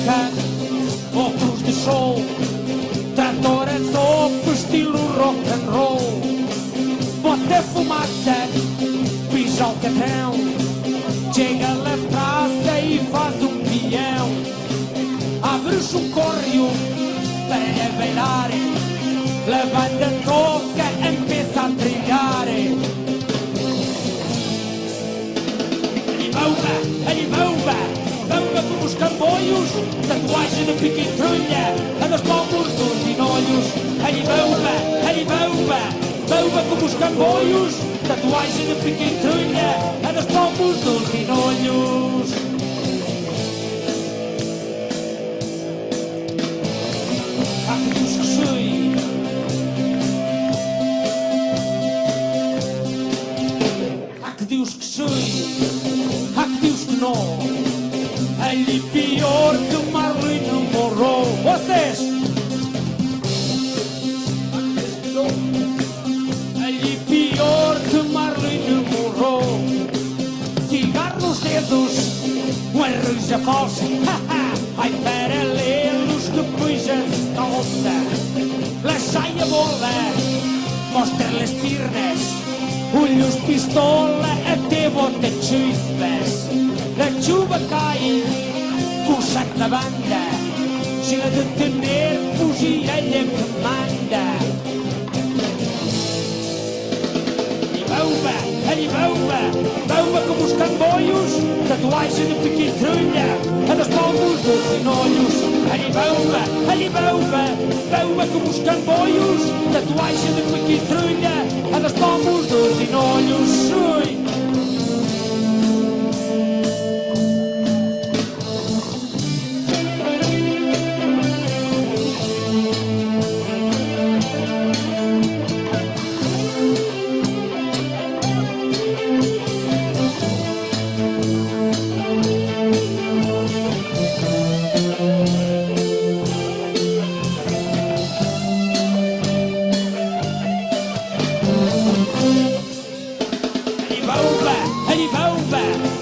branca, óculos de sol, trator a topo, estilo rock and roll, bota fumada, pisa o catrão, chega lá praça e faz um peão, abre-se um córrego para bailar, a banda toca, empieza a trilhar. Animauba, bamba como os camboios, tatuagem de pique e trulha, a dos pombos dos vinolhos. Animauba, bamba como os camboios, tatuagem de pique e trulha, a dos pombos dos vinolhos. Há que Deus que sei, há que Deus que sei, há que Deus que não, ali pior que Marley não morrou. Vocês! Ali pior que Marley não morrou. Cigarro nos dedos, um arroz a falsa, ai paralelos que depois a calça. Lá sai a bola, mostra-lhe as pernas, olhos pistola até bota chufas. A chuva cai com o saco da banda, chega de temer, fugir a lhe que manda. Bamba como os camboios, tatuagem de pique e trulha, a dos pombos dos vinolhos. Bamba como os camboios, tatuagem de pique e trulha, a dos pombos dos vinolhos.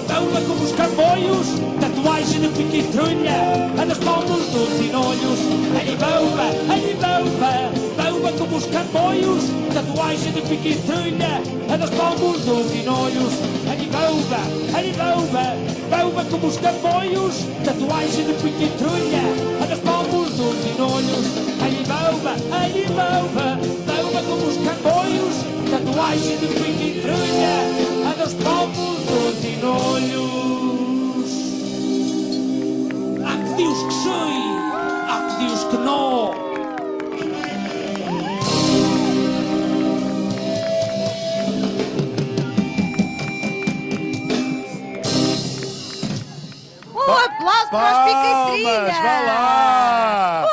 Bamba como os camboios, tatuagem de pique e trulha, a dos pombos dos vinolhos. Bamba como os camboios, tatuagem de pique e trulha, a dos pombos dos vinolhos. Bamba como os camboios, tatuagem de pique e trulha, a dos pombos dos vinolhos. Bamba como os camboios, tatuagem de pique e trulha, a dos pombos dos vinolhos. Há que Deus que sei, há que Deus que não. Um aplauso para os Pica e Trilha! Vá lá!